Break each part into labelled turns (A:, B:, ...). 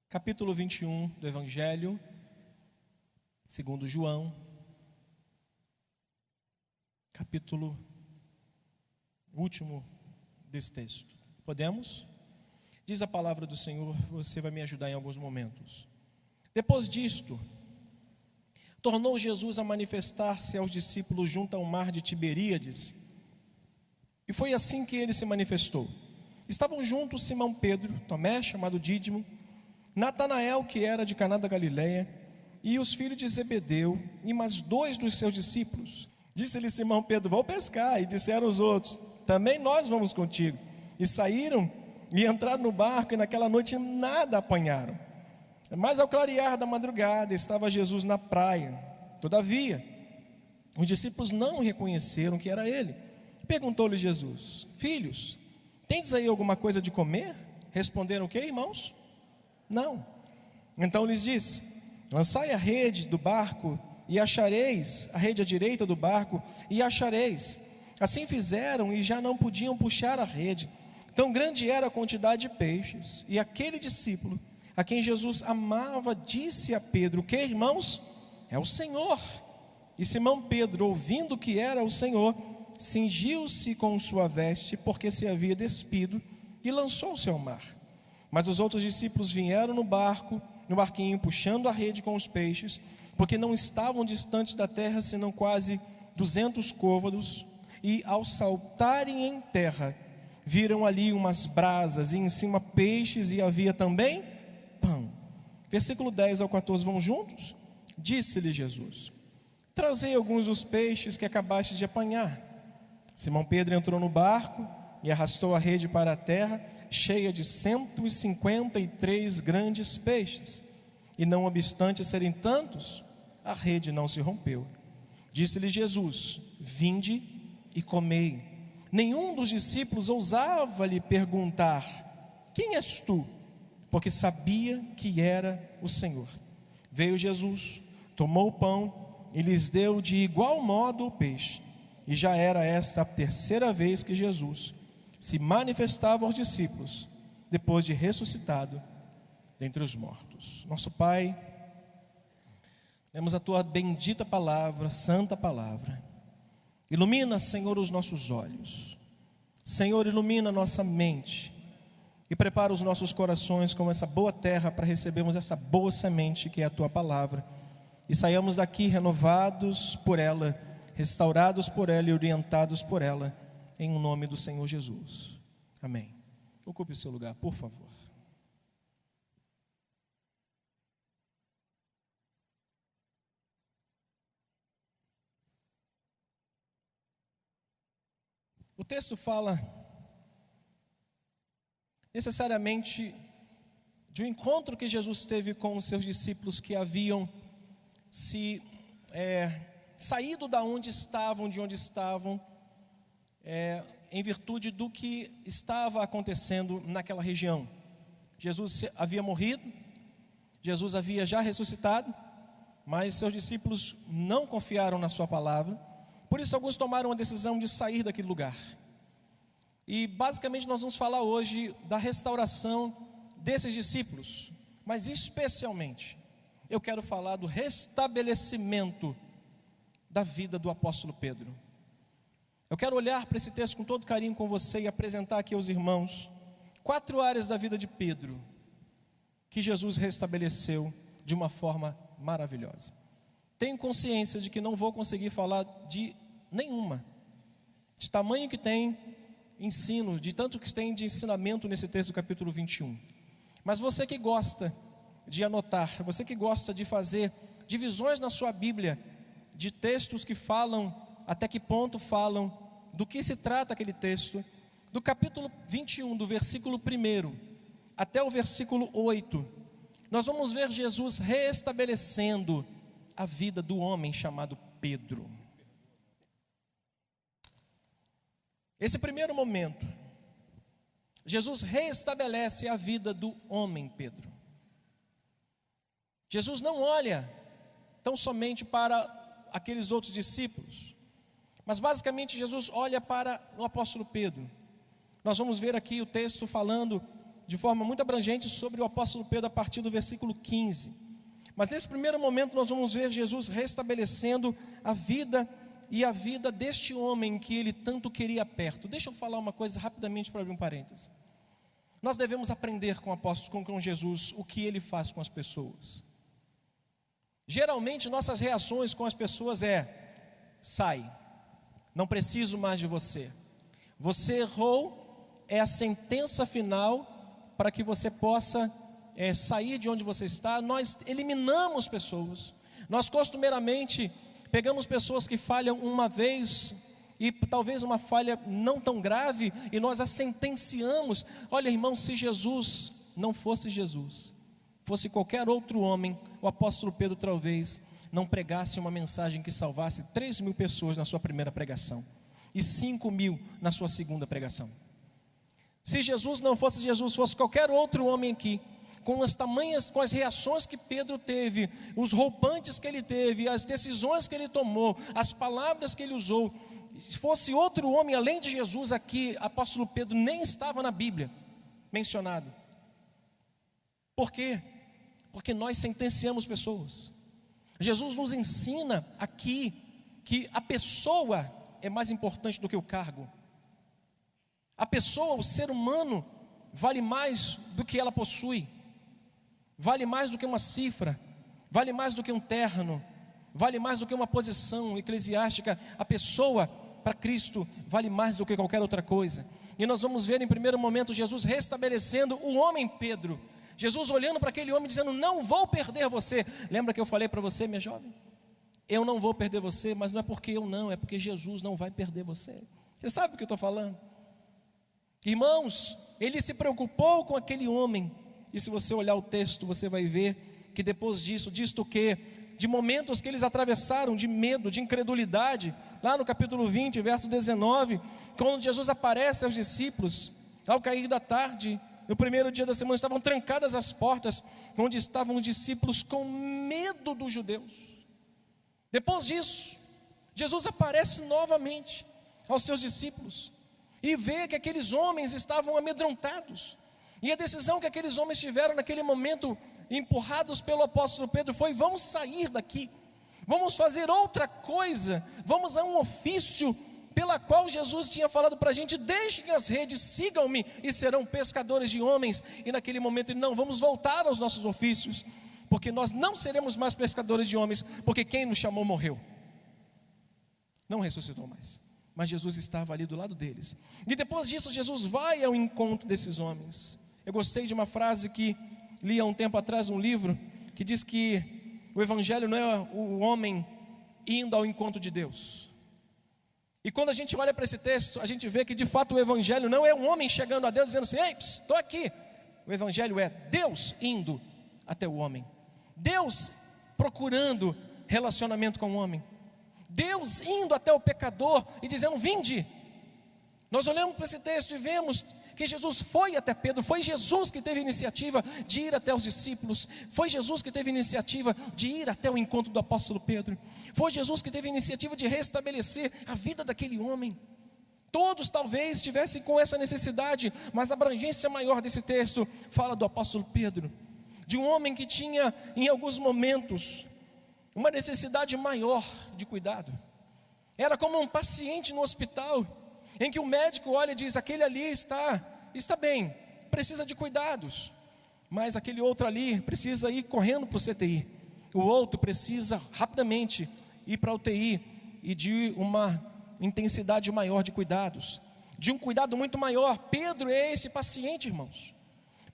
A: capítulo 21 do Evangelho segundo João, capítulo último desse texto. Podemos? Diz a palavra do Senhor, você vai me ajudar em alguns momentos. Depois disto, tornou Jesus a manifestar-se aos discípulos junto ao mar de Tiberíades, e foi assim que ele se manifestou. Estavam juntos Simão Pedro, Tomé, chamado Dídimo, Natanael, que era de Caná da Galileia, e os filhos de Zebedeu, e mais dois dos seus discípulos. Disse-lhe Simão Pedro: vou pescar. E disseram os outros: também nós vamos contigo. E saíram e entraram no barco, e naquela noite nada apanharam. Mas ao clarear da madrugada estava Jesus na praia. Todavia, os discípulos não reconheceram que era ele. Perguntou-lhe Jesus: filhos, tendes aí alguma coisa de comer? Responderam: o quê, irmãos? Não. Então lhes disse: lançai a rede do barco e achareis, a rede à direita do barco, e achareis. Assim fizeram e já não podiam puxar a rede, tão grande era a quantidade de peixes. E aquele discípulo a quem Jesus amava disse a Pedro: que, irmãos? É o Senhor. E Simão Pedro, ouvindo que era o Senhor, cingiu-se com sua veste, porque se havia despido, e lançou-se ao mar. Mas os outros discípulos vieram no barquinho, puxando a rede com os peixes, porque não estavam distantes da terra, senão quase 200 côvados, e ao saltarem em terra, viram ali umas brasas, e em cima peixes, e havia também pão. Versículo 10 ao 14, vão juntos? Disse-lhe Jesus: trazei alguns dos peixes que acabaste de apanhar. Simão Pedro entrou no barco e arrastou a rede para a terra, cheia de 153 grandes peixes, e não obstante serem tantos, a rede não se rompeu. Disse-lhe Jesus: vinde e comei. Nenhum dos discípulos ousava lhe perguntar: quem és tu? Porque sabia que era o Senhor. Veio Jesus, tomou o pão e lhes deu de igual modo o peixe. E já era esta a terceira vez que Jesus se manifestava aos discípulos, depois de ressuscitado dentre os mortos. Nosso Pai, lemos a Tua bendita palavra, santa palavra. Ilumina, Senhor, os nossos olhos. Senhor, ilumina a nossa mente e prepara os nossos corações como essa boa terra para recebermos essa boa semente que é a Tua palavra, e saiamos daqui renovados por ela, restaurados por ela e orientados por ela, em nome do Senhor Jesus. Amém. Ocupe o seu lugar, por favor. O texto fala necessariamente de um encontro que Jesus teve com os seus discípulos que haviam saído de onde estavam, em virtude do que estava acontecendo naquela região. Jesus havia morrido, Jesus havia já ressuscitado, mas seus discípulos não confiaram na sua palavra. Por isso alguns tomaram a decisão de sair daquele lugar. E basicamente nós vamos falar hoje da restauração desses discípulos, mas especialmente eu quero falar do restabelecimento da vida do apóstolo Pedro. Eu quero olhar para esse texto com todo carinho com você e apresentar aqui aos irmãos 4 áreas da vida de Pedro que Jesus restabeleceu de uma forma maravilhosa. Tenho consciência de que não vou conseguir falar de nenhuma, de tamanho que tem ensino, de tanto que tem de ensinamento nesse texto do capítulo 21. Mas você que gosta de anotar, você que gosta de fazer divisões na sua Bíblia, de textos que falam, até que ponto falam, do que se trata aquele texto, do capítulo 21, do versículo 1 até o versículo 8, nós vamos ver Jesus restabelecendo a vida do homem chamado Pedro. Esse primeiro momento, Jesus restabelece a vida do homem Pedro. Jesus não olha tão somente para aqueles outros discípulos, mas basicamente Jesus olha para o apóstolo Pedro. Nós vamos ver aqui o texto falando de forma muito abrangente sobre o apóstolo Pedro a partir do versículo 15. Mas nesse primeiro momento nós vamos ver Jesus restabelecendo a vida deste homem que ele tanto queria perto. Deixa eu falar uma coisa rapidamente para abrir um parêntese. Nós devemos aprender com o apóstolo, com Jesus, o que ele faz com as pessoas. Geralmente nossas reações com as pessoas sai, não preciso mais de você. Você errou, é a sentença final para que você possa sair de onde você está. Nós eliminamos pessoas. Nós costumeiramente pegamos pessoas que falham uma vez, e talvez uma falha não tão grave, e nós a sentenciamos. Olha, irmão, se Jesus não fosse Jesus, fosse qualquer outro homem, o apóstolo Pedro talvez não pregasse uma mensagem que salvasse 3.000 pessoas na sua primeira pregação e 5.000 na sua segunda pregação. Se Jesus não fosse Jesus, fosse qualquer outro homem aqui, com as reações que Pedro teve, os rompantes que ele teve, as decisões que ele tomou, as palavras que ele usou, se fosse outro homem além de Jesus aqui, apóstolo Pedro nem estava na Bíblia mencionado. Por quê? Porque nós sentenciamos pessoas. Jesus nos ensina aqui que a pessoa é mais importante do que o cargo. A pessoa, o ser humano, vale mais do que ela possui, vale mais do que uma cifra, vale mais do que um terno, vale mais do que uma posição eclesiástica. A pessoa, para Cristo, vale mais do que qualquer outra coisa. E nós vamos ver em primeiro momento Jesus restabelecendo o homem Pedro. Jesus olhando para aquele homem dizendo: não vou perder você. Lembra que eu falei para você, minha jovem? Eu não vou perder você, mas não é porque eu não, é porque Jesus não vai perder você. Você sabe o que eu estou falando? Irmãos, ele se preocupou com aquele homem. E se você olhar o texto, você vai ver que depois disso, disto que, de momentos que eles atravessaram de medo, de incredulidade, lá no capítulo 20, verso 19, quando Jesus aparece aos discípulos, ao cair da tarde, no primeiro dia da semana, estavam trancadas as portas, onde estavam os discípulos com medo dos judeus. Depois disso, Jesus aparece novamente aos seus discípulos, e vê que aqueles homens estavam amedrontados, e a decisão que aqueles homens tiveram naquele momento, empurrados pelo apóstolo Pedro, foi: vamos sair daqui, vamos fazer outra coisa, vamos a um ofício pela qual Jesus tinha falado para a gente: deixem as redes, sigam-me e serão pescadores de homens. E naquele momento ele: não, vamos voltar aos nossos ofícios, porque nós não seremos mais pescadores de homens, porque quem nos chamou morreu, não ressuscitou mais. Mas Jesus estava ali do lado deles. E depois disso Jesus vai ao encontro desses homens. Eu gostei de uma frase que li há um tempo atrás num livro, que diz que o evangelho não é o homem indo ao encontro de Deus. E quando a gente olha para esse texto, a gente vê que de fato o evangelho não é um homem chegando a Deus dizendo assim: ei, estou aqui. O evangelho é Deus indo até o homem, Deus procurando relacionamento com o homem, Deus indo até o pecador e dizendo: vinde. Nós olhamos para esse texto e vemos que Jesus foi até Pedro. Foi Jesus que teve a iniciativa de ir até os discípulos. Foi Jesus que teve a iniciativa de ir até o encontro do apóstolo Pedro. Foi Jesus que teve a iniciativa de restabelecer a vida daquele homem. Todos talvez estivessem com essa necessidade, mas a abrangência maior desse texto fala do apóstolo Pedro, de um homem que tinha em alguns momentos uma necessidade maior de cuidado. Era como um paciente no hospital, em que o médico olha e diz: aquele ali está bem, precisa de cuidados, mas aquele outro ali precisa ir correndo para o CTI, o outro precisa rapidamente ir para a UTI, e de uma intensidade maior de cuidados, de um cuidado muito maior. Pedro é esse paciente, irmãos.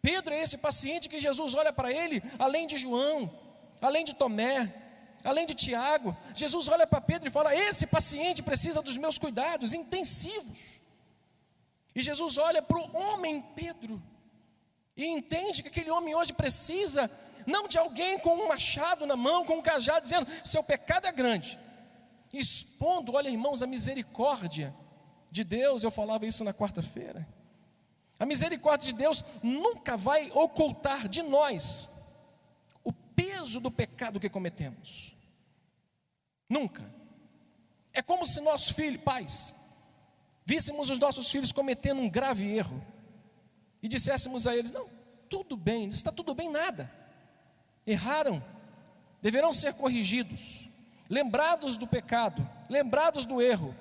A: Pedro é esse paciente que Jesus olha para ele, além de João, além de Tomé, além de Tiago. Jesus olha para Pedro e fala: esse paciente precisa dos meus cuidados intensivos. E Jesus olha para o homem Pedro e entende que aquele homem hoje precisa não de alguém com um machado na mão, com um cajado, dizendo: seu pecado é grande, expondo, olha, irmãos, a misericórdia de Deus. Eu falava isso na quarta-feira. A misericórdia de Deus nunca vai ocultar de nós o peso do pecado que cometemos. Nunca. É como se nossos filhos, pais, víssemos os nossos filhos cometendo um grave erro e disséssemos a eles: não, tudo bem. Está tudo bem nada. Erraram, deverão ser corrigidos, lembrados do pecado, lembrados do erro,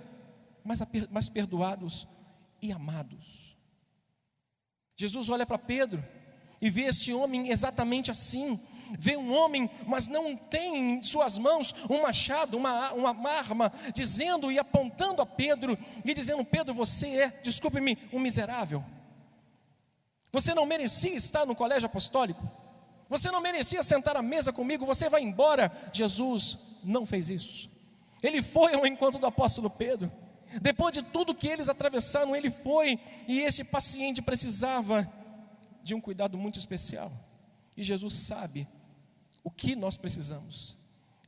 A: mas perdoados e amados. Jesus olha para Pedro e vê este homem exatamente assim. Vê um homem, mas não tem em suas mãos um machado, uma arma, dizendo e apontando a Pedro, e dizendo: Pedro, você é, desculpe-me, um miserável. Você não merecia estar no colégio apostólico. Você não merecia sentar à mesa comigo, você vai embora. Jesus não fez isso. Ele foi ao encontro do apóstolo Pedro. Depois de tudo que eles atravessaram, ele foi, e esse paciente precisava de um cuidado muito especial. E Jesus sabe o que nós precisamos,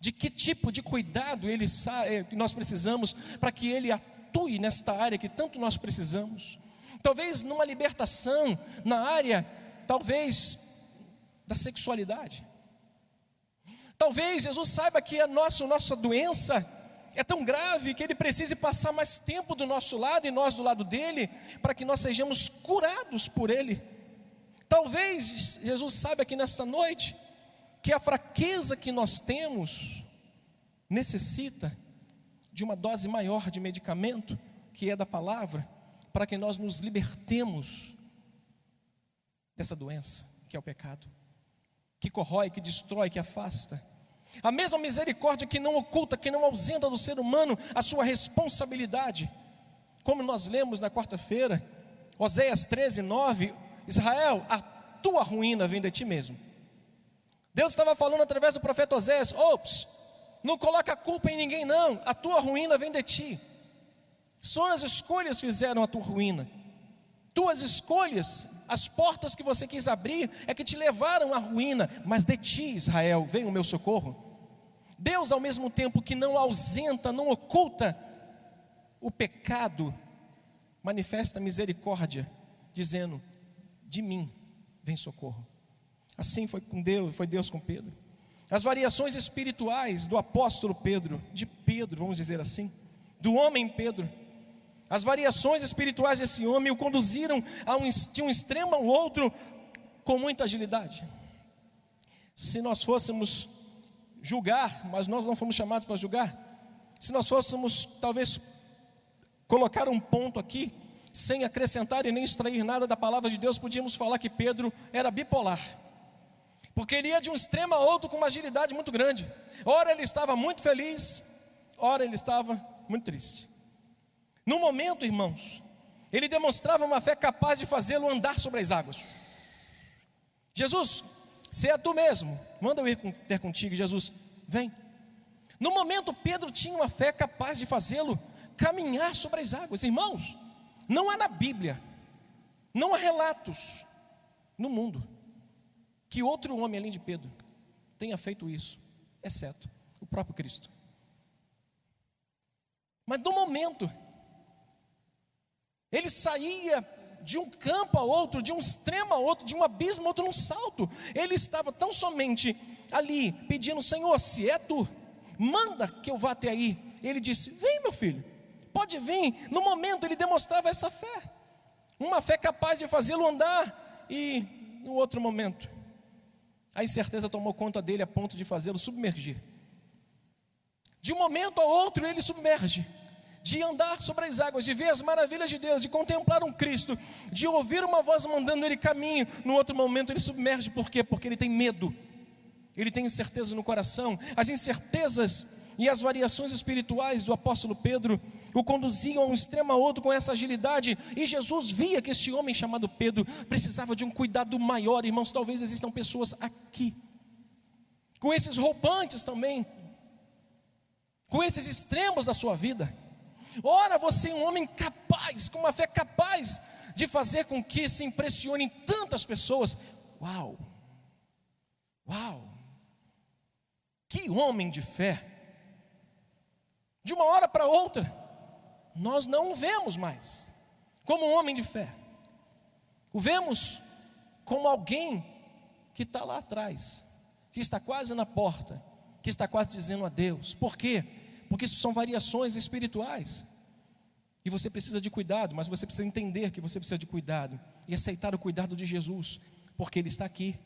A: de que tipo de cuidado ele sabe que nós precisamos, para que ele atue nesta área que tanto nós precisamos. Talvez numa libertação na área, talvez da sexualidade. Talvez Jesus saiba que a nossa doença é tão grave que ele precise passar mais tempo do nosso lado e nós do lado dele, para que nós sejamos curados por ele. Talvez Jesus saiba que nesta noite, que a fraqueza que nós temos necessita de uma dose maior de medicamento, que é da palavra, para que nós nos libertemos dessa doença, que é o pecado, que corrói, que destrói, que afasta. A mesma misericórdia que não oculta, que não ausenta do ser humano a sua responsabilidade, como nós lemos na quarta-feira, Oséias 13:9, Israel, a tua ruína vem de ti mesmo. Deus estava falando através do profeta Oséias: ops, não coloca a culpa em ninguém não, a tua ruína vem de ti. Suas escolhas fizeram a tua ruína. Tuas escolhas, as portas que você quis abrir, é que te levaram à ruína. Mas de ti, Israel, vem o meu socorro. Deus, ao mesmo tempo que não ausenta, não oculta o pecado, manifesta misericórdia, dizendo: de mim vem socorro. Assim foi Deus com Pedro. As variações espirituais do apóstolo Pedro, de Pedro, vamos dizer assim, do homem Pedro, as variações espirituais desse homem o conduziram de um extremo ao outro com muita agilidade. Se nós fôssemos julgar, mas nós não fomos chamados para julgar, se nós fôssemos talvez colocar um ponto aqui, sem acrescentar e nem extrair nada da palavra de Deus, podíamos falar que Pedro era bipolar, porque ele ia de um extremo a outro com uma agilidade muito grande. Ora ele estava muito feliz, ora ele estava muito triste. No momento, irmãos, ele demonstrava uma fé capaz de fazê-lo andar sobre as águas. Jesus, se é tu mesmo, manda eu ir ter contigo. Jesus, vem. No momento, Pedro tinha uma fé capaz de fazê-lo caminhar sobre as águas. Irmãos, não há na Bíblia, não há relatos no mundo que outro homem além de Pedro tenha feito isso, exceto o próprio Cristo. Mas no momento, ele saía de um campo a outro, de um extremo a outro, de um abismo a outro num salto. Ele estava tão somente ali pedindo: Senhor, se é tu, manda que eu vá até aí. Ele disse: vem, meu filho, pode vir. No momento ele demonstrava essa fé, uma fé capaz de fazê-lo andar. E no outro momento, a incerteza tomou conta dele a ponto de fazê-lo submergir. De um momento ao outro ele submerge, de andar sobre as águas, de ver as maravilhas de Deus, de contemplar um Cristo, de ouvir uma voz mandando ele caminho. No outro momento ele submerge. Por quê? Porque ele tem medo, ele tem incerteza no coração. As incertezas e as variações espirituais do apóstolo Pedro o conduziam a um extremo a outro com essa agilidade. E Jesus via que este homem chamado Pedro precisava de um cuidado maior. Irmãos, talvez existam pessoas aqui com esses roubantes também, com esses extremos da sua vida. Ora, você é um homem capaz, com uma fé capaz de fazer com que se impressionem tantas pessoas. Uau, uau, que homem de fé. De uma hora para outra, nós não o vemos mais como um homem de fé, o vemos como alguém que está lá atrás, que está quase na porta, que está quase dizendo adeus. Por quê? Porque isso são variações espirituais, e você precisa de cuidado, mas você precisa entender que você precisa de cuidado, e aceitar o cuidado de Jesus, porque Ele está aqui,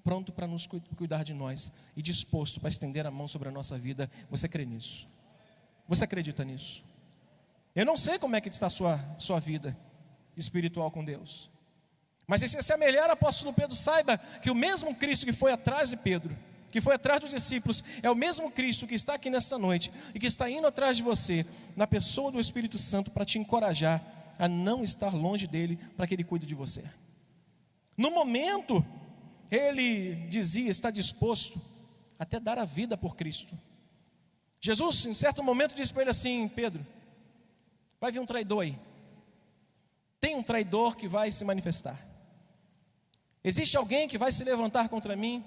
A: pronto para nos cuidar de nós e disposto para estender a mão sobre a nossa vida. Você crê nisso? Você acredita nisso? Eu não sei como é que está a sua vida espiritual com Deus, mas se você é melhor, apóstolo Pedro, saiba que o mesmo Cristo que foi atrás de Pedro, que foi atrás dos discípulos, é o mesmo Cristo que está aqui nesta noite e que está indo atrás de você, na pessoa do Espírito Santo, para te encorajar a não estar longe dele, para que ele cuide de você. No momento, ele dizia estar disposto até dar a vida por Cristo. Jesus, em certo momento, disse para ele assim: Pedro, vai vir um traidor aí. Tem um traidor que vai se manifestar. Existe alguém que vai se levantar contra mim,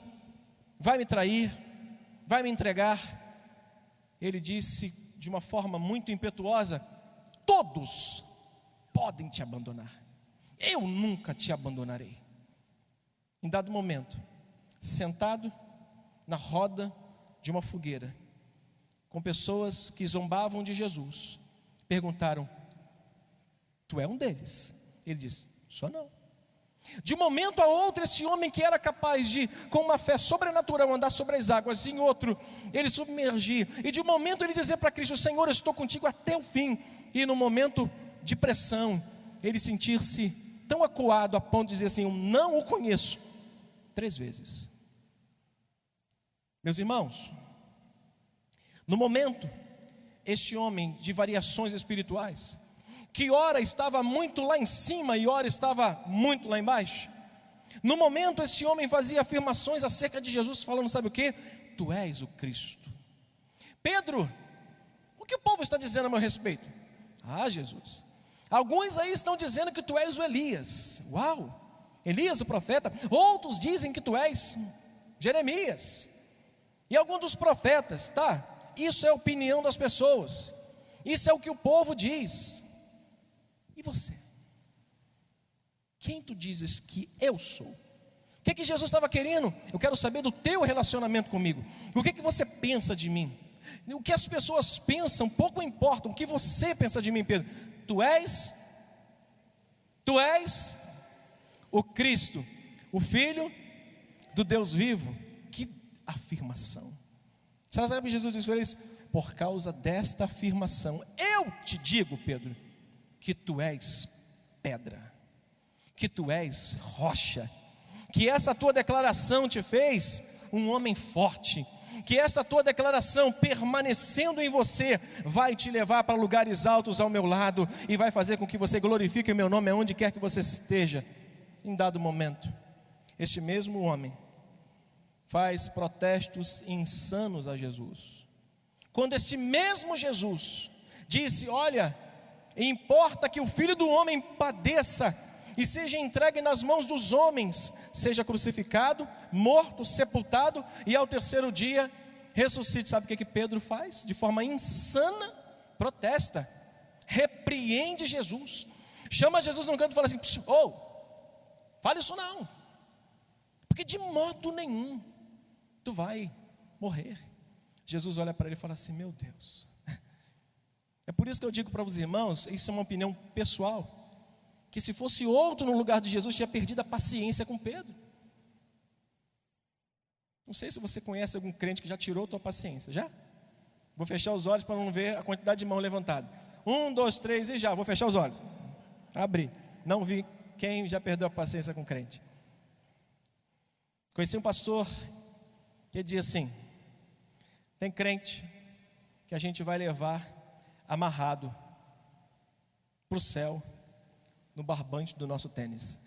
A: vai me trair, vai me entregar. Ele disse de uma forma muito impetuosa: todos podem te abandonar, eu nunca te abandonarei. Em dado momento, sentado na roda de uma fogueira, com pessoas que zombavam de Jesus, perguntaram: tu é um deles? Ele disse: só não. De um momento a outro, esse homem que era capaz de, com uma fé sobrenatural, andar sobre as águas, em outro, ele submergir, e de um momento ele dizer para Cristo: Senhor, eu estou contigo até o fim, e no momento de pressão, ele sentir-se tão acuado a ponto de dizer assim: eu não o conheço, 3 vezes. Meus irmãos, no momento, este homem de variações espirituais, que ora estava muito lá em cima e ora estava muito lá embaixo, no momento esse homem fazia afirmações acerca de Jesus, falando: sabe o que? Tu és o Cristo. Pedro, o que o povo está dizendo a meu respeito? Ah, Jesus, alguns aí estão dizendo que tu és o Elias. Uau, Elias o profeta. Outros dizem que tu és Jeremias e alguns dos profetas. Tá, isso é a opinião das pessoas, isso é o que o povo diz. E você? Quem tu dizes que eu sou? O que Jesus estava querendo? Eu quero saber do teu relacionamento comigo. O que você pensa de mim? O que as pessoas pensam pouco importa. O que você pensa de mim, Pedro? Tu és o Cristo, o Filho do Deus vivo. Que afirmação! Sabe o que Jesus disse para eles? Por causa desta afirmação, eu te digo, Pedro, que tu és pedra, que tu és rocha, que essa tua declaração te fez um homem forte, que essa tua declaração, permanecendo em você, vai te levar para lugares altos ao meu lado, e vai fazer com que você glorifique o meu nome aonde quer que você esteja. Em dado momento, este mesmo homem faz protestos insanos a Jesus, quando esse mesmo Jesus disse: olha, importa que o Filho do Homem padeça e seja entregue nas mãos dos homens, seja crucificado, morto, sepultado e ao terceiro dia ressuscite. Sabe o que Pedro faz? De forma insana, protesta, repreende Jesus, chama Jesus num canto e fala assim: fale isso não, porque de modo nenhum tu vai morrer. Jesus olha para ele e fala assim: meu Deus. É por isso que eu digo para os irmãos, isso é uma opinião pessoal, que se fosse outro no lugar de Jesus, tinha perdido a paciência com Pedro. Não sei se você conhece algum crente que já tirou a tua paciência. Já? Vou fechar os olhos para não ver a quantidade de mão levantada. 1, 2, 3 e já, vou fechar os olhos. Abri, não vi quem já perdeu a paciência com crente. Conheci um pastor que dizia assim: tem crente que a gente vai levar amarrado para o céu no barbante do nosso tênis,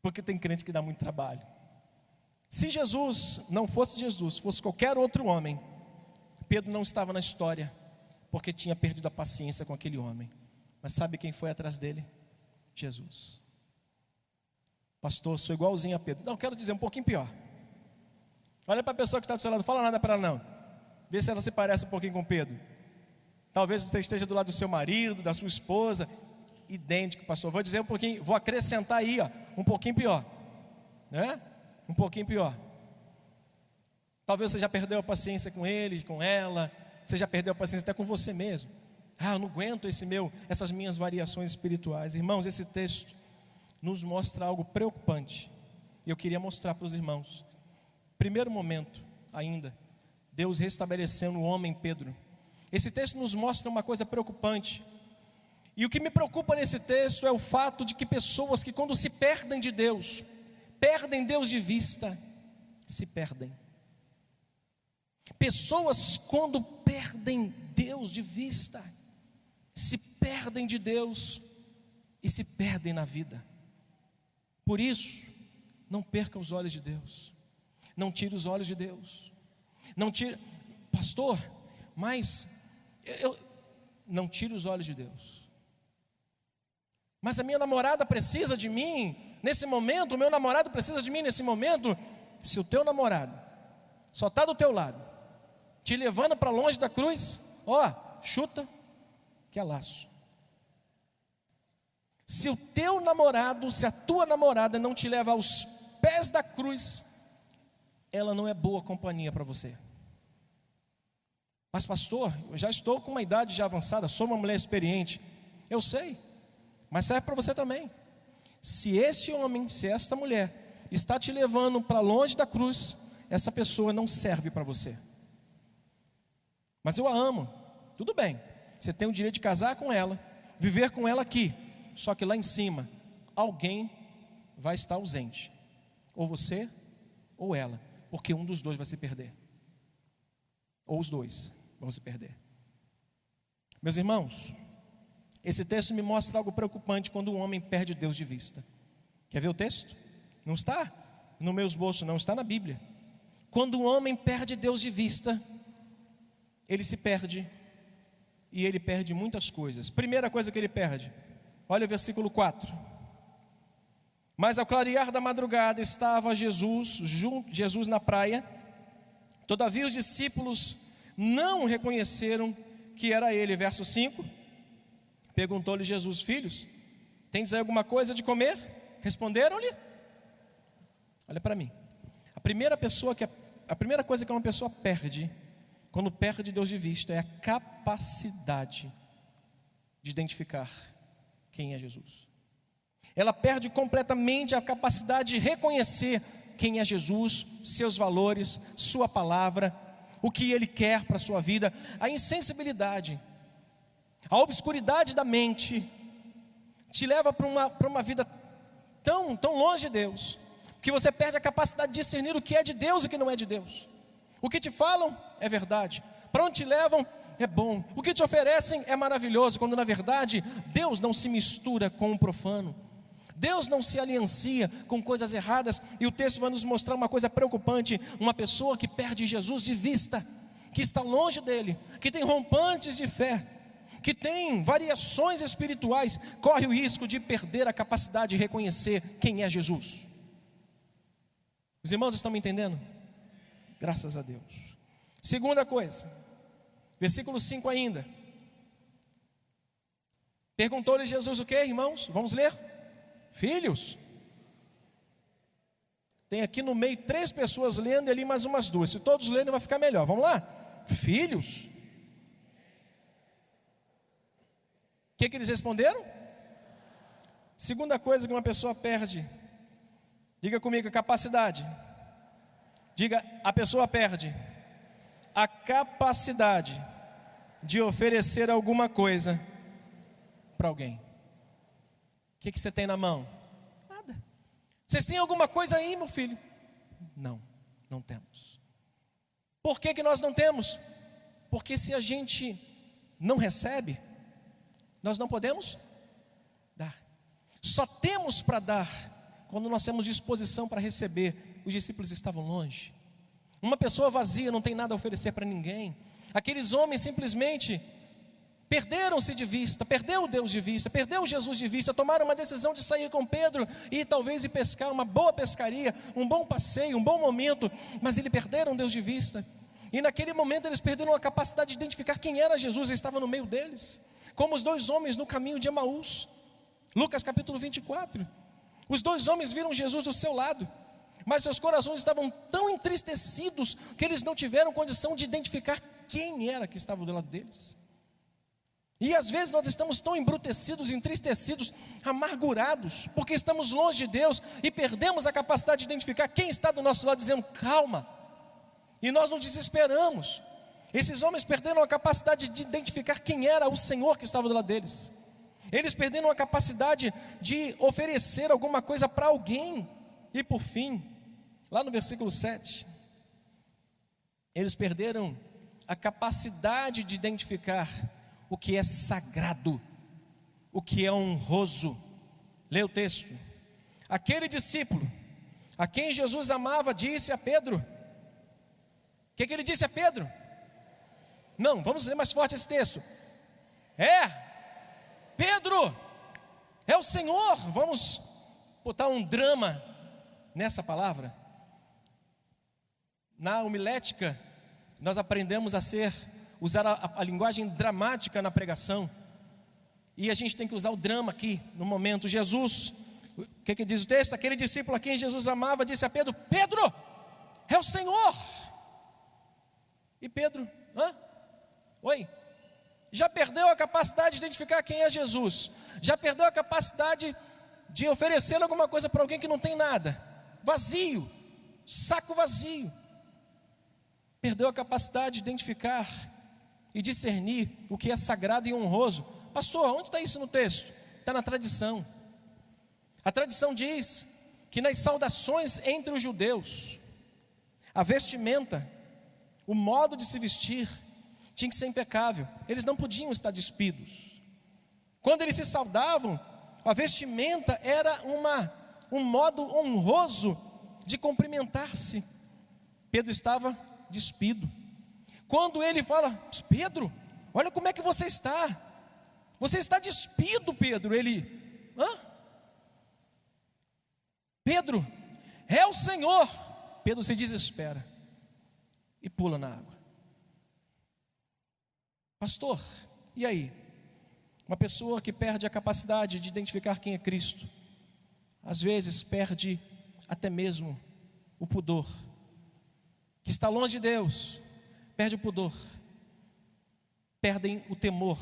A: porque tem crente que dá muito trabalho. Se Jesus não fosse Jesus, fosse qualquer outro homem, Pedro não estava na história, porque tinha perdido a paciência com aquele homem. Mas sabe quem foi atrás dele? Jesus. Pastor, sou igualzinho a Pedro. Não, quero dizer um pouquinho pior. Olha para a pessoa que está do seu lado, não fala nada para ela não. Vê se ela se parece um pouquinho com Pedro. Talvez você esteja do lado do seu marido, da sua esposa, idêntico, pastor. Vou dizer um pouquinho, vou acrescentar aí, um pouquinho pior, né? Um pouquinho pior. Talvez você já perdeu a paciência com ele, com ela. Você já perdeu a paciência até com você mesmo. Eu não aguento essas minhas variações espirituais. Irmãos, esse texto nos mostra algo preocupante. E eu queria mostrar para os irmãos. Primeiro momento ainda, Deus restabelecendo o homem Pedro. Esse texto nos mostra uma coisa preocupante. E o que me preocupa nesse texto é o fato de que pessoas que quando se perdem de Deus, perdem Deus de vista, se perdem. Pessoas quando perdem Deus de vista, se perdem de Deus e se perdem na vida. Por isso, não perca os olhos de Deus. Não tire os olhos de Deus. Não tire, pastor, mas eu não tire os olhos de Deus. Mas a minha namorada precisa de mim nesse momento, o meu namorado precisa de mim nesse momento. Se o teu namorado só está do teu lado, te levando para longe da cruz, chuta que é laço. Se o teu namorado, se a tua namorada não te leva aos pés da cruz, ela não é boa companhia para você. Mas pastor, eu já estou com uma idade já avançada, sou uma mulher experiente. Eu sei, mas serve para você também. Se esse homem, se esta mulher está te levando para longe da cruz, essa pessoa não serve para você. Mas eu a amo, tudo bem, você tem o direito de casar com ela, viver com ela aqui, só que lá em cima, alguém vai estar ausente, ou você, ou ela, porque um dos dois vai se perder, ou os dois vão se perder. Meus irmãos, esse texto me mostra algo preocupante quando um homem perde Deus de vista. Quer ver o texto? Não está no meu esboço, não, está na Bíblia. Quando um homem perde Deus de vista, ele se perde, e ele perde muitas coisas. Primeira coisa que ele perde, olha o versículo 4. Mas ao clarear da madrugada estava Jesus na praia. Todavia os discípulos não reconheceram que era ele. Verso 5, perguntou-lhe Jesus: filhos, tendes aí alguma coisa de comer? Responderam-lhe. Olha para mim, a primeira coisa que uma pessoa perde quando perde Deus de vista é a capacidade de identificar quem é Jesus. Ela perde completamente a capacidade de reconhecer quem é Jesus, seus valores, sua palavra, o que Ele quer para a sua vida. A insensibilidade, a obscuridade da mente te leva para uma vida tão longe de Deus, que você perde a capacidade de discernir o que é de Deus e o que não é de Deus. O que te falam é verdade, para onde te levam é bom, o que te oferecem é maravilhoso, quando na verdade Deus não se mistura com o profano, Deus não se aliancia com coisas erradas. E o texto vai nos mostrar uma coisa preocupante: uma pessoa que perde Jesus de vista, que está longe dele, que tem rompantes de fé, que tem variações espirituais, corre o risco de perder a capacidade de reconhecer quem é Jesus. Os irmãos estão me entendendo? Graças a Deus. Segunda coisa, versículo 5 ainda. Perguntou-lhe Jesus o que, irmãos? Vamos ler? Filhos. Tem aqui no meio 3 pessoas lendo e ali mais umas 2. Se todos lerem vai ficar melhor. Vamos lá? Filhos. O que eles responderam? Segunda coisa que uma pessoa perde. Diga comigo, a capacidade. Diga, a pessoa perde a capacidade de oferecer alguma coisa para alguém. O que você tem na mão? Nada. Vocês têm alguma coisa aí, meu filho? Não, não temos. Por que nós não temos? Porque se a gente não recebe, nós não podemos dar. Só temos para dar quando nós temos disposição para receber. Os discípulos estavam longe. Uma pessoa vazia não tem nada a oferecer para ninguém. Aqueles homens simplesmente perderam-se de vista, perdeu Deus de vista, perdeu Jesus de vista, tomaram uma decisão de sair com Pedro e talvez ir pescar, uma boa pescaria, um bom passeio, um bom momento, mas eles perderam Deus de vista. E naquele momento eles perderam a capacidade de identificar quem era Jesus. Ele estava no meio deles, como os 2 homens no caminho de Emaús. Lucas capítulo 24. Os 2 homens viram Jesus do seu lado, mas seus corações estavam tão entristecidos que eles não tiveram condição de identificar quem era que estava do lado deles. E às vezes nós estamos tão embrutecidos, entristecidos, amargurados, porque estamos longe de Deus e perdemos a capacidade de identificar quem está do nosso lado dizendo calma. E nós nos desesperamos. Esses homens perderam a capacidade de identificar quem era o Senhor que estava do lado deles. Eles perderam a capacidade de oferecer alguma coisa para alguém. E por fim, lá no versículo 7, eles perderam a capacidade de identificar o que é sagrado, o que é honroso. Lê o texto. Aquele discípulo a quem Jesus amava disse a Pedro. O que ele disse a Pedro? Não, vamos ler mais forte esse texto. Pedro, é o Senhor. Vamos botar um drama nessa palavra. Na homilética, nós aprendemos a usar a linguagem dramática na pregação. E a gente tem que usar o drama aqui, no momento. Jesus, o que diz o texto? Aquele discípulo a quem Jesus amava disse a Pedro: Pedro, é o Senhor. E Pedro, oi? Já perdeu a capacidade de identificar quem é Jesus. Já perdeu a capacidade de oferecer alguma coisa para alguém que não tem nada. Vazio, saco vazio. Perdeu a capacidade de identificar e discernir o que é sagrado e honroso. Pastor, onde está isso no texto? Está na tradição. A tradição diz que nas saudações entre os judeus, a vestimenta, o modo de se vestir, tinha que ser impecável. Eles não podiam estar despidos. Quando eles se saudavam, a vestimenta era um modo honroso de cumprimentar-se. Pedro estava despido. Quando ele fala: Pedro, olha como é que você está. Você está despido, Pedro. Ele: Pedro, é o Senhor. Pedro se desespera e pula na água. Pastor, e aí? Uma pessoa que perde a capacidade de identificar quem é Cristo, às vezes perde até mesmo o pudor. Que está longe de Deus, perde o pudor, perdem o temor.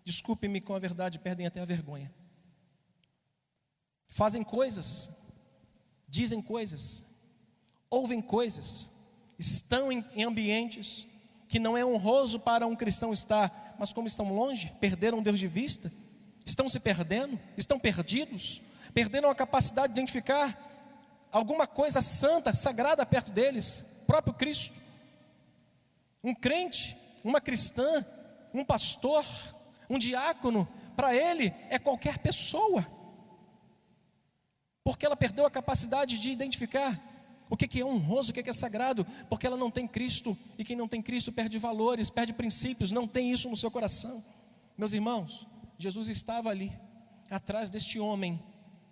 A: Desculpe-me com a verdade, perdem até a vergonha. Fazem coisas, dizem coisas, ouvem coisas, estão em ambientes que não é honroso para um cristão estar, mas como estão longe, perderam Deus de vista, estão se perdendo, estão perdidos, perderam a capacidade de identificar alguma coisa santa, sagrada perto deles, próprio Cristo. Um crente, uma cristã, um pastor, um diácono, para ele é qualquer pessoa, porque ela perdeu a capacidade de identificar o que é honroso, o que é sagrado, porque ela não tem Cristo, e quem não tem Cristo perde valores, perde princípios, não tem isso no seu coração. Meus irmãos, Jesus estava ali, atrás deste homem,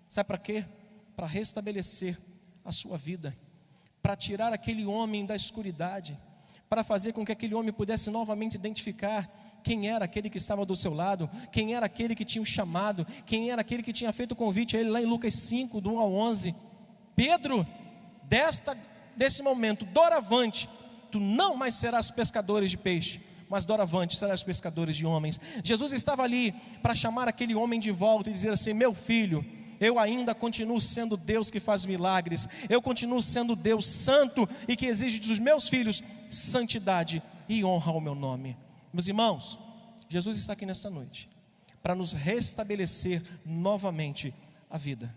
A: sabe para quê? Para restabelecer a sua vida, para tirar aquele homem da escuridade, para fazer com que aquele homem pudesse novamente identificar quem era aquele que estava do seu lado, quem era aquele que tinha o chamado, quem era aquele que tinha feito o convite a ele lá em Lucas 5, do 1 ao 11. Pedro, desse momento, doravante, tu não mais serás pescadores de peixe, mas doravante serás pescadores de homens. Jesus estava ali para chamar aquele homem de volta e dizer assim: meu filho, eu ainda continuo sendo Deus que faz milagres, eu continuo sendo Deus santo e que exige dos meus filhos santidade e honra ao meu nome. Meus irmãos, Jesus está aqui nesta noite para nos restabelecer novamente a vida.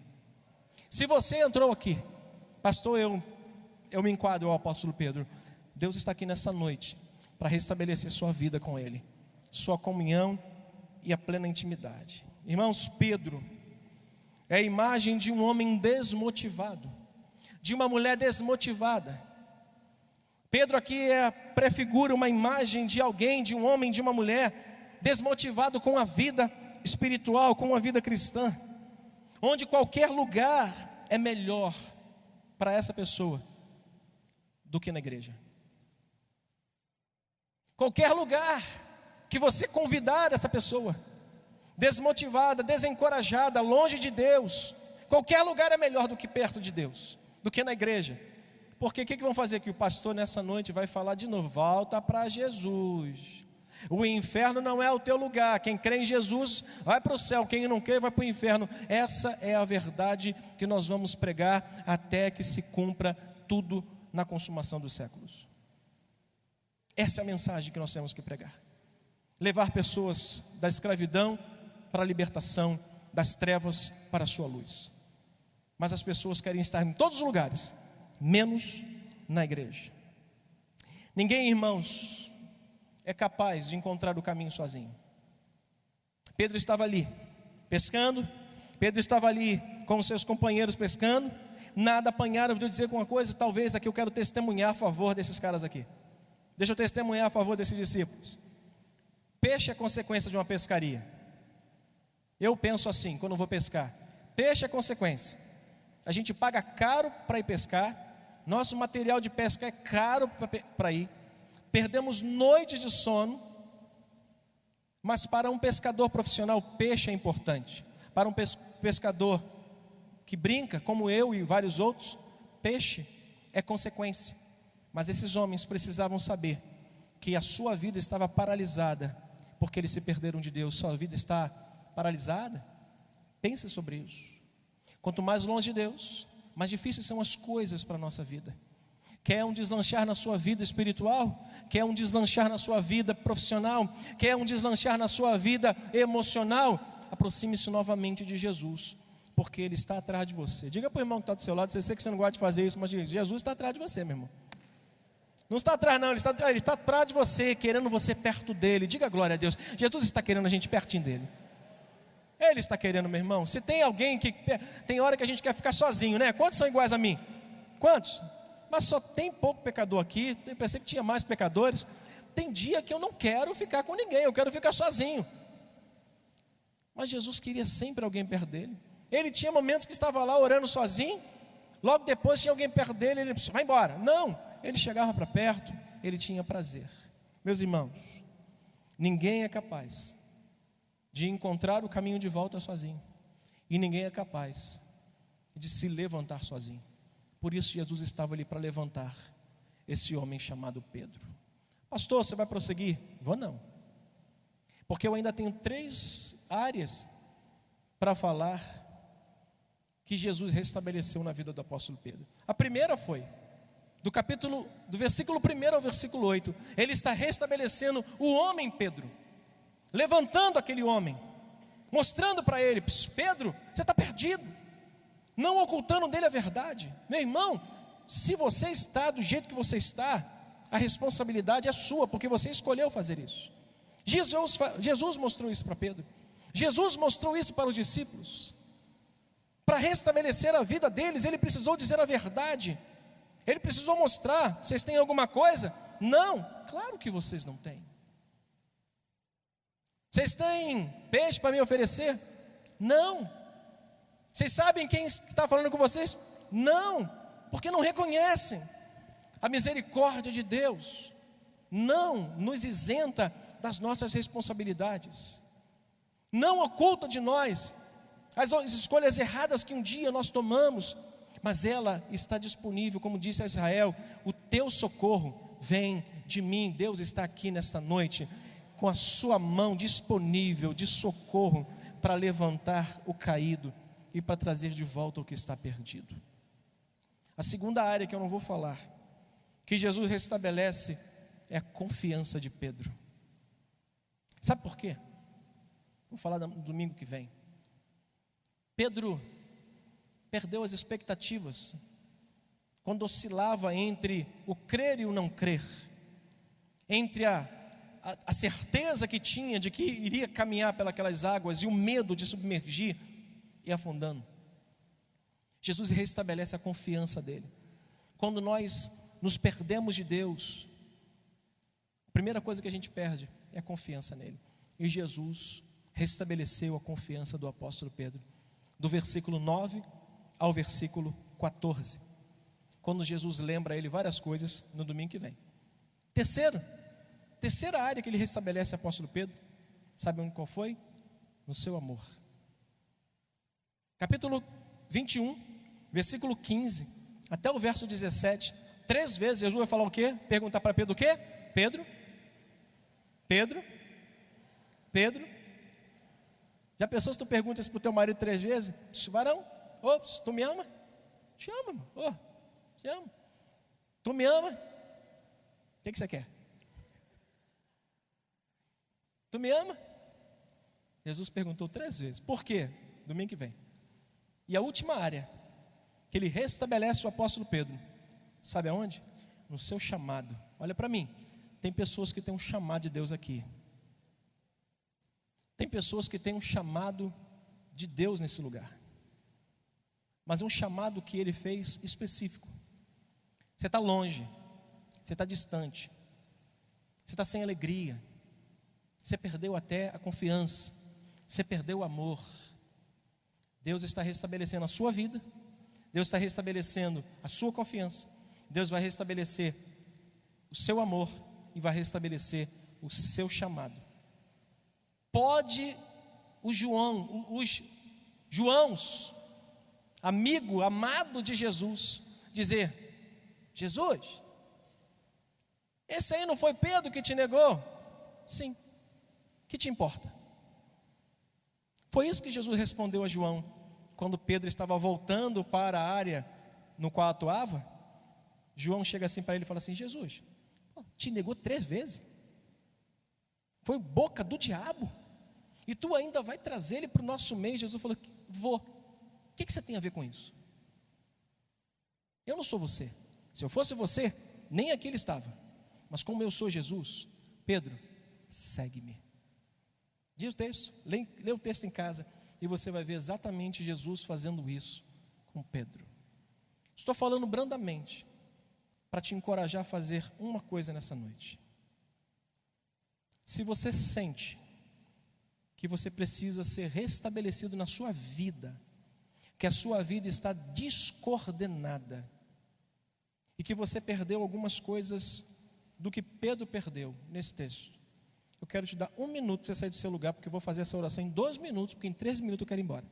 A: Se você entrou aqui, pastor, eu me enquadro ao apóstolo Pedro, Deus está aqui nessa noite para restabelecer sua vida com Ele, sua comunhão e a plena intimidade. Irmãos, Pedro é a imagem de um homem desmotivado, de uma mulher desmotivada. Pedro aqui prefigura uma imagem de alguém, de um homem, de uma mulher desmotivado com a vida espiritual, com a vida cristã, onde qualquer lugar é melhor para essa pessoa do que na igreja. Qualquer lugar que você convidar essa pessoa, desmotivada, desencorajada, longe de Deus, qualquer lugar é melhor do que perto de Deus, do que na igreja. Porque o que vão fazer? Que o pastor nessa noite vai falar de novo: volta para Jesus. O inferno não é o teu lugar. Quem crê em Jesus vai para o céu, quem não crê vai para o inferno. Essa é a verdade que nós vamos pregar até que se cumpra tudo na consumação dos séculos. Essa é a mensagem que nós temos que pregar. Levar pessoas da escravidão para a libertação, das trevas para a sua luz. Mas as pessoas querem estar em todos os lugares, menos na igreja. Ninguém, irmãos, é capaz de encontrar o caminho sozinho. Pedro estava ali pescando, Pedro estava ali com os seus companheiros pescando, nada apanharam. Eu vou dizer uma coisa, talvez aqui eu quero testemunhar a favor desses caras aqui. Deixa eu testemunhar a favor desses discípulos. Peixe é consequência de uma pescaria. Eu penso assim, quando vou pescar, peixe é consequência. A gente paga caro para ir pescar, nosso material de pesca é caro para ir, perdemos noites de sono, mas para um pescador profissional, peixe é importante. Para um pescador que brinca, como eu e vários outros, peixe é consequência. Mas esses homens precisavam saber que a sua vida estava paralisada, porque eles se perderam de Deus. Sua vida está paralisada? Pense sobre isso. Quanto mais longe de Deus, mais difíceis são as coisas para a nossa vida. Quer um deslanchar na sua vida espiritual? Quer um deslanchar na sua vida profissional? Quer um deslanchar na sua vida emocional? Aproxime-se novamente de Jesus, porque Ele está atrás de você. Diga para o irmão que está do seu lado, eu sei que você não gosta de fazer isso, mas diga, Jesus está atrás de você, meu irmão. Não está atrás não, Ele está atrás de você, querendo você perto dEle. Diga glória a Deus. Jesus está querendo a gente pertinho dEle. Ele está querendo, meu irmão. Se tem alguém que... Tem hora que a gente quer ficar sozinho, né? Quantos são iguais a mim? Quantos? Mas só tem pouco pecador aqui. Eu pensei que tinha mais pecadores. Tem dia que eu não quero ficar com ninguém, eu quero ficar sozinho. Mas Jesus queria sempre alguém perto dele. Ele tinha momentos que estava lá orando sozinho, logo depois tinha alguém perto dele, ele disse, vai embora. Não, ele chegava para perto, ele tinha prazer. Meus irmãos, ninguém é capaz de encontrar o caminho de volta sozinho, e ninguém é capaz de se levantar sozinho. Por isso Jesus estava ali para levantar esse homem chamado Pedro. Pastor, você vai prosseguir? Vou não, porque eu ainda tenho 3 áreas para falar que Jesus restabeleceu na vida do apóstolo Pedro. A primeira foi do versículo 1 ao versículo 8, ele está restabelecendo o homem Pedro, levantando aquele homem, mostrando para ele, Pedro, você está perdido, não ocultando dele a verdade. Meu irmão, se você está do jeito que você está, a responsabilidade é sua, porque você escolheu fazer isso. Jesus mostrou isso para Pedro, Jesus mostrou isso para os discípulos. Para restabelecer a vida deles, ele precisou dizer a verdade, ele precisou mostrar, vocês têm alguma coisa? Não, claro que vocês não têm. Vocês têm peixe para me oferecer? Não. Vocês sabem quem está falando com vocês? Não, porque não reconhecem. A misericórdia de Deus não nos isenta das nossas responsabilidades, não oculta de nós as escolhas erradas que um dia nós tomamos, mas ela está disponível, como disse a Israel, o teu socorro vem de mim. Deus está aqui nesta noite, com a sua mão disponível de socorro, para levantar o caído e para trazer de volta o que está perdido. A segunda área que eu não vou falar, que Jesus restabelece, é a confiança de Pedro. Sabe por quê? Vou falar no domingo que vem. Pedro perdeu as expectativas quando oscilava entre o crer e o não crer, entre a certeza que tinha de que iria caminhar pelas águas e o medo de submergir e afundando. Jesus restabelece a confiança dele. Quando nós nos perdemos de Deus, a primeira coisa que a gente perde é a confiança nele. E Jesus restabeleceu a confiança do apóstolo Pedro, do versículo 9 ao versículo 14, quando Jesus lembra a ele várias coisas no domingo que vem. Terceira área que ele restabelece, apóstolo Pedro, sabe onde qual foi? No seu amor. Capítulo 21, versículo 15 até o verso 17, 3 vezes Jesus vai falar o quê? Perguntar para Pedro o quê? Pedro, Pedro, já pensou se tu perguntas para o teu marido 3 vezes? Varão, tu me ama? Te amo, irmão. Te amo. Tu me ama? O que você quer? Tu me ama? Jesus perguntou 3 vezes. Por quê? Domingo que vem. E a última área que ele restabelece o apóstolo Pedro, sabe aonde? No seu chamado. Olha para mim, tem pessoas que têm um chamado de Deus aqui. Tem pessoas que têm um chamado de Deus nesse lugar. Mas é um chamado que ele fez específico. Você está longe, você está distante, você está sem alegria, você perdeu até a confiança, você perdeu o amor. Deus está restabelecendo a sua vida, Deus está restabelecendo a sua confiança, Deus vai restabelecer o seu amor e vai restabelecer o seu chamado. Pode os Joãos, amigo, amado de Jesus, dizer: Jesus, esse aí não foi Pedro que te negou? Sim, que te importa? Foi isso que Jesus respondeu a João, quando Pedro estava voltando para a área no qual atuava. João chega assim para ele e fala assim: Jesus, te negou 3 vezes, foi boca do diabo, e tu ainda vai trazer ele para o nosso meio? Jesus falou: vou. O que você tem a ver com isso? Eu não sou você. Se eu fosse você, nem aqui ele estava. Mas como eu sou Jesus, Pedro, segue-me. Diz o texto, lê o texto em casa, e você vai ver exatamente Jesus fazendo isso com Pedro. Estou falando brandamente para te encorajar a fazer uma coisa nessa noite. Se você sente que você precisa ser restabelecido na sua vida, que a sua vida está descoordenada, e que você perdeu algumas coisas do que Pedro perdeu nesse texto, eu quero te dar 1 minuto para você sair do seu lugar, porque eu vou fazer essa oração em 2 minutos, porque em 3 minutos eu quero ir embora.